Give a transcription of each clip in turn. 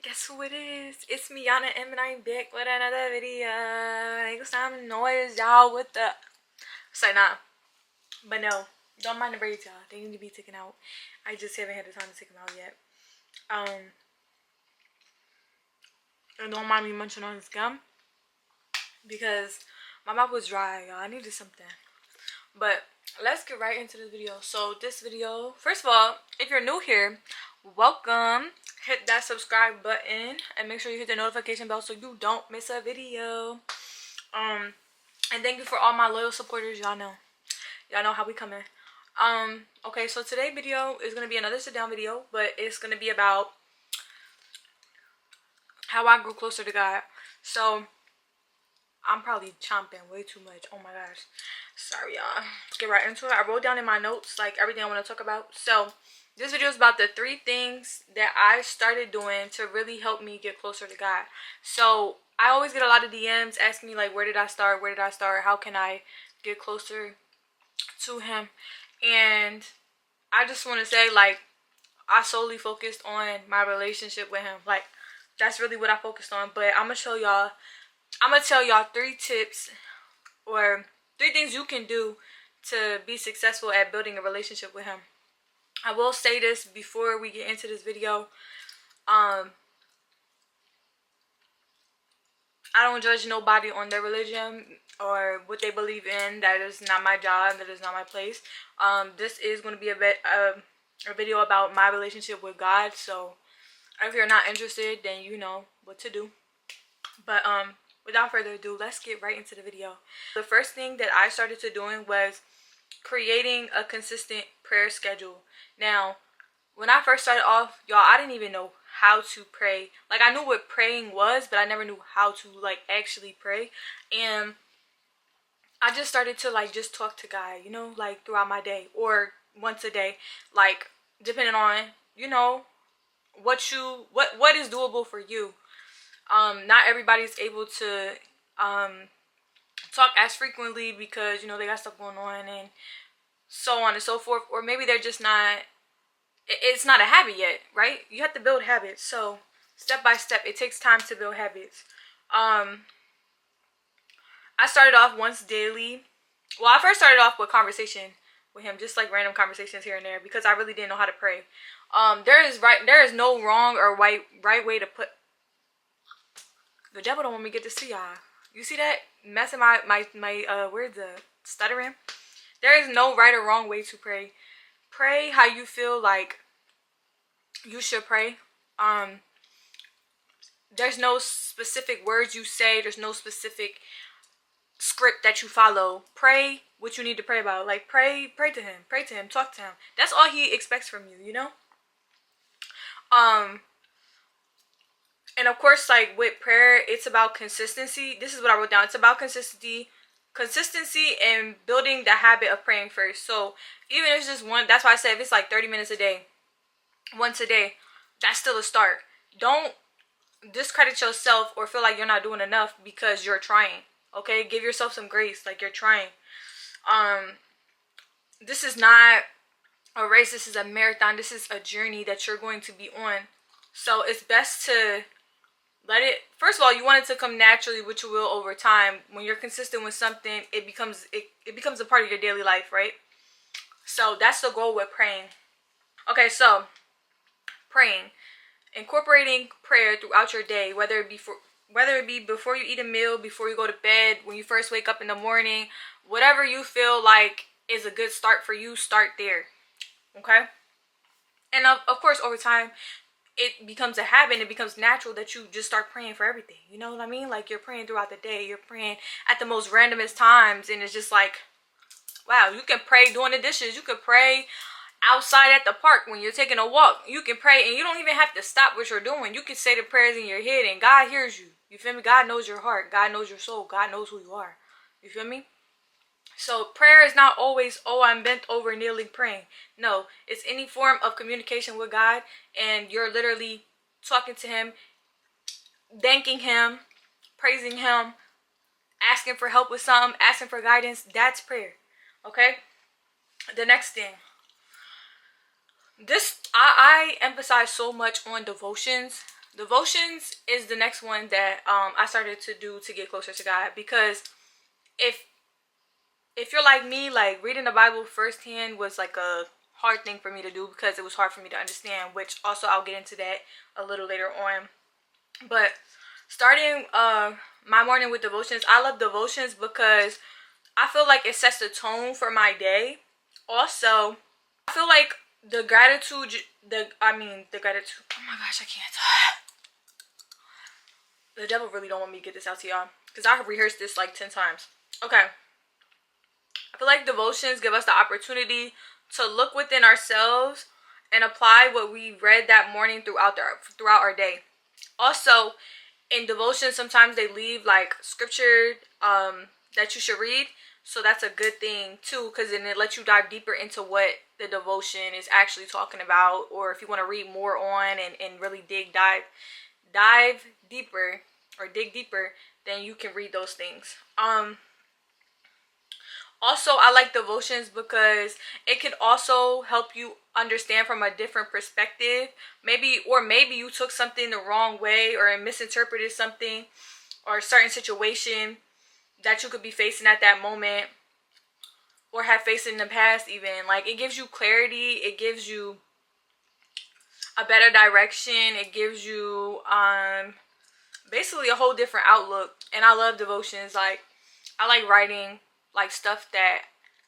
Guess who it is? It's me, Yana M, and I'm back with another video. Make some noise, y'all. What the? Say nah, but no, don't mind the braids, y'all. They need to be taken out. I just haven't had the time to take them out yet. And don't mind me munching on this gum because my mouth was dry, y'all. I needed something. But let's get right into this video. So this video, first of all, if you're new here, welcome. Hit that subscribe button and make sure you hit the notification bell so you don't miss a video. And thank you for all my loyal supporters. Y'all know how we coming. Okay, so today's video is gonna be another sit down video, but it's gonna be about how I grew closer to God. So I'm probably chomping way too much. Oh my gosh, sorry y'all. Let's get right into it. I wrote down in my notes like everything I want to talk about. So this video is about the 3 things that I started doing to really help me get closer to God. So I always get a lot of DMs asking me like, where did I start? How can I get closer to him? And I just want to say, like, I solely focused on my relationship with him. Like, that's really what I focused on. But I'm gonna tell y'all 3 tips or 3 things you can do to be successful at building a relationship with him. I will say this before we get into this video. I don't judge nobody on their religion or what they believe in. That is not my job. That is not my place. This is going to be a video about my relationship with God. So if you're not interested, then you know what to do. But without further ado, let's get right into the video. The first thing that I started to doing was creating a consistent prayer schedule. Now, when I first started off, y'all, I didn't even know how to pray. Like, I knew what praying was, but I never knew how to like actually pray. And I just started to like just talk to God, you know, like throughout my day or once a day, like depending on, you know, what is doable for you. Not everybody's able to talk as frequently because, you know, they got stuff going on and so on and so forth, or maybe they're just not, it's not a habit yet, right? You have to build habits. So step by step, it takes time to build habits. I started off once daily. Well, I first started off with conversation with him, just like random conversations here and there, because I really didn't know how to pray. There is no wrong or right way to put. The devil don't want me to get to see y'all. You see that? Messing my words up, stuttering. There is no right or wrong way to pray. Pray how you feel like you should pray. There's no specific words you say. There's no specific script that you follow. Pray what you need to pray about. Like, pray to him, talk to him. That's all he expects from you, you know? And of course, like with prayer, it's about consistency. This is what I wrote down. It's about consistency and building the habit of praying first. So even if it's just one, that's why I said if it's like 30 minutes a day, once a day, that's still a start. Don't discredit yourself or feel like you're not doing enough because you're trying. Okay, give yourself some grace, like you're trying. This is not a race. This is a marathon. This is a journey that you're going to be on. So it's best to let it, first of all, you want it to come naturally, which you will over time. When you're consistent with something, it becomes a part of your daily life, right? So that's the goal with praying. Okay, so praying, incorporating prayer throughout your day, whether it be before you eat a meal, before you go to bed, when you first wake up in the morning, whatever you feel like is a good start for you, start there. Okay? And of course, over time, it becomes a habit. It becomes natural that you just start praying for everything. You know what I mean? Like, you're praying throughout the day. You're praying at the most randomest times. And it's just like, wow, you can pray doing the dishes. You can pray outside at the park when you're taking a walk. You can pray and you don't even have to stop what you're doing. You can say the prayers in your head and God hears you. You feel me? God knows your heart. God knows your soul. God knows who you are. You feel me? So prayer is not always, oh, I'm bent over kneeling praying. No, it's any form of communication with God, and you're literally talking to him, thanking him, praising him, asking for help with something, asking for guidance. That's prayer. Okay? The next thing. I emphasize so much on devotions. devotions is the next one that I started to do to get closer to God, because if you're like me, like reading the Bible firsthand was like a hard thing for me to do, because it was hard for me to understand, which also I'll get into that a little later on. But starting my morning with devotions, I love devotions because I feel like it sets the tone for my day. Also, I feel like the gratitude, the gratitude, oh my gosh, I can't. The devil really don't want me to get this out to y'all, because I have rehearsed this like 10 times. Okay. I feel like devotions give us the opportunity to look within ourselves and apply what we read that morning throughout our day. Also, in devotions, sometimes they leave like scripture that you should read. So that's a good thing too, because then it lets you dive deeper into what the devotion is actually talking about. Or if you want to read more on and really dive deeper, or dig deeper, then you can read those things. Also, I like devotions because it can also help you understand from a different perspective. Maybe you took something the wrong way, or misinterpreted something, or a certain situation that you could be facing at that moment, or have faced in the past even. Like, it gives you clarity, it gives you a better direction, it gives you basically a whole different outlook. And I love devotions. Like, I like writing like stuff that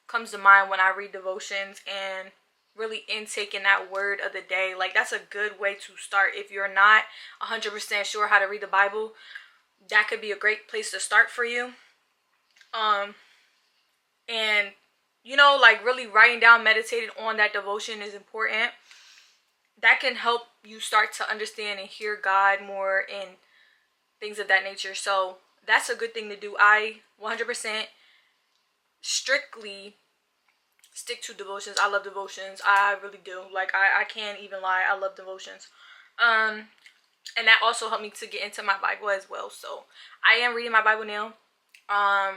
comes to mind when I read devotions, and really intaking that word of the day. Like, that's a good way to start. If you're not 100% sure how to read the Bible, that could be a great place to start for you. And like really writing down, meditating on that devotion is important. That can help you start to understand and hear God more and things of that nature. So that's a good thing to do. I 100% strictly stick to devotions. I love devotions. I really do. Like, I can't even lie. I love devotions. And that also helped me to get into my Bible as well. So I am reading my Bible now. I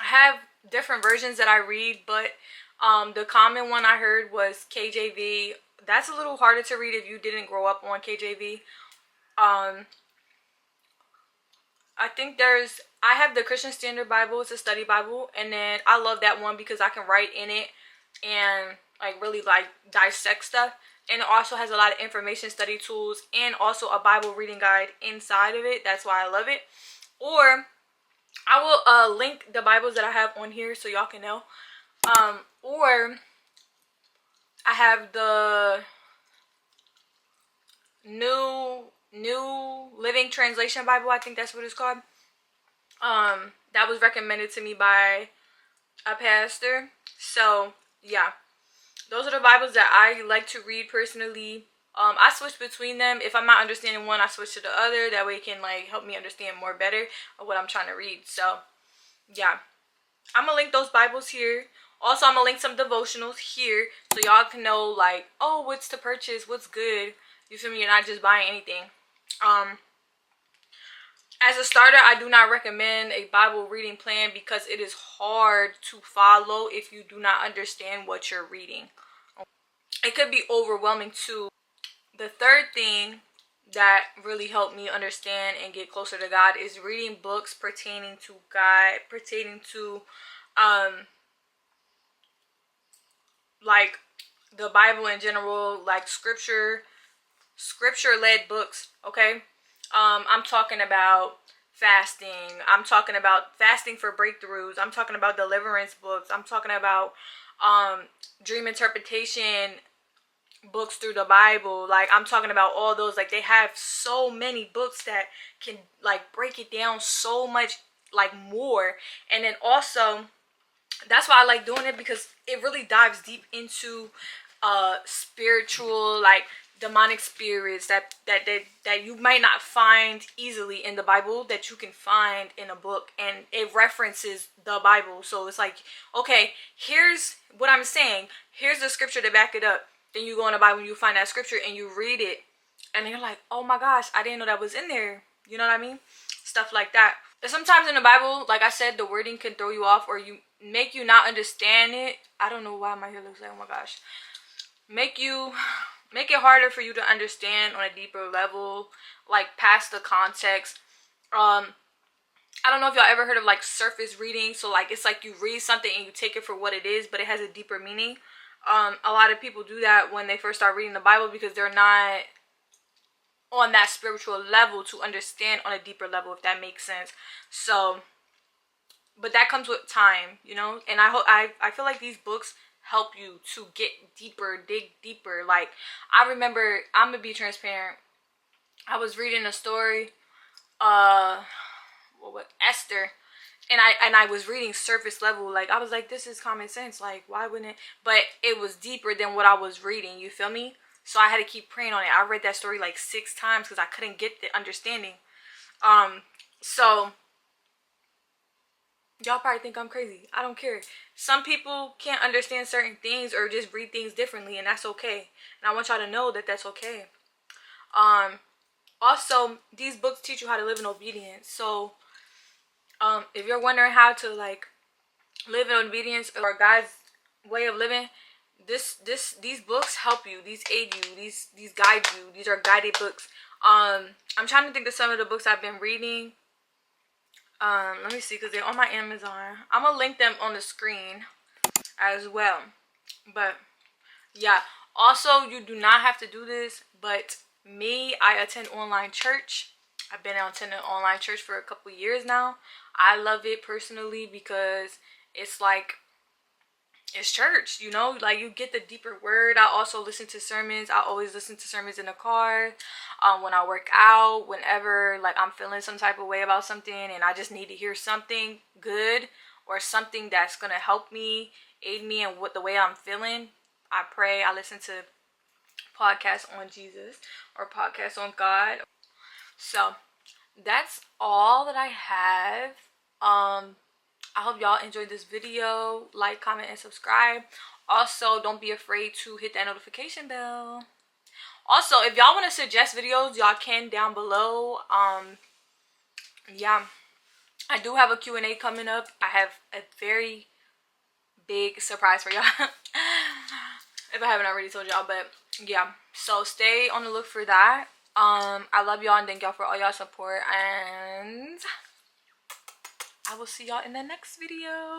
have different versions that I read, but the common one I heard was KJV. That's a little harder to read if you didn't grow up on KJV. I think I have the Christian Standard Bible. It's a study Bible, and then I love that one because I can write in it and like really like dissect stuff. And it also has a lot of information, study tools, and also a Bible reading guide inside of it. That's why I love it. Or I will link the Bibles that I have on here so y'all can know. Or I have the New Living Translation Bible. I think that's what it's called. That was recommended to me by a pastor. So yeah, those are the Bibles that I like to read personally. I switch between them. If I'm not understanding one, I switch to the other. That way it can like help me understand more better of what I'm trying to read. So yeah, I'm gonna link those Bibles here. Also, I'm gonna link some devotionals here so y'all can know like, oh, what's to purchase, what's good. You feel me? You're not just buying anything. As a starter, I do not recommend a Bible reading plan because it is hard to follow if you do not understand what you're reading. It could be overwhelming too. The third thing that really helped me understand and get closer to God is reading books pertaining to God, pertaining to like the Bible in general, like scripture-led books, okay? I'm talking about fasting. I'm talking about fasting for breakthroughs. I'm talking about deliverance books. I'm talking about dream interpretation books through the Bible. Like, I'm talking about all those. Like, they have so many books that can like break it down so much like more. And then also, that's why I like doing it, because it really dives deep into spiritual, like demonic spirits that you might not find easily in the Bible, that you can find in a book, and it references the Bible. So it's like, okay, here's what I'm saying, here's the scripture to back it up. Then you go in the Bible and you find that scripture and you read it, and you're like, oh my gosh, I didn't know that was in there. You know what I mean? Stuff like that. And sometimes in the Bible, like I said, the wording can throw you off, or you make you not understand it. I don't know why my hair looks like, oh my gosh. Make you make it harder for you to understand on a deeper level, like past the context. I don't know if y'all ever heard of like surface reading. So like it's like you read something and you take it for what it is, but it has a deeper meaning. A lot of people do that when they first start reading the Bible because they're not on that spiritual level to understand on a deeper level, if that makes sense. So, but that comes with time, you know. And I feel like these books help you to get deeper, dig deeper. Like I remember, I'm gonna be transparent. I was reading a story, what Esther, and I was reading surface level. Like I was like, this is common sense. Like why wouldn't it? But it was deeper than what I was reading. You feel me? So I had to keep praying on it. I read that story like 6 times because I couldn't get the understanding. So y'all probably think I'm crazy. I don't care. Some people can't understand certain things or just read things differently, and that's okay. And I want y'all to know that that's okay. Also, these books teach you how to live in obedience. So if you're wondering how to like live in obedience or God's way of living, these books help you. These aid you. These guide you. These are guided books. I'm trying to think of some of the books I've been reading. Let me see, because they're on my Amazon. I'm gonna link them on the screen as well. But yeah, also you do not have to do this, but me, I attend online church. I've been attending online church for a couple years now. I love it personally because it's like, it's church, you know, like you get the deeper word. I also listen to sermons. I always listen to sermons in the car, when I work out, whenever like I'm feeling some type of way about something and I just need to hear something good or something that's gonna help me, aid me in what the way I'm feeling. I pray. I listen to podcasts on Jesus or podcasts on God. So that's all that I have. I hope y'all enjoyed this video. Like, comment, and subscribe. Also, don't be afraid to hit that notification bell. Also, if y'all want to suggest videos, y'all can down below. Yeah, I do have a Q&A coming up. I have a very big surprise for y'all. If I haven't already told y'all, but yeah. So stay on the look for that. I love y'all and thank y'all for all y'all support, and I will see y'all in the next video.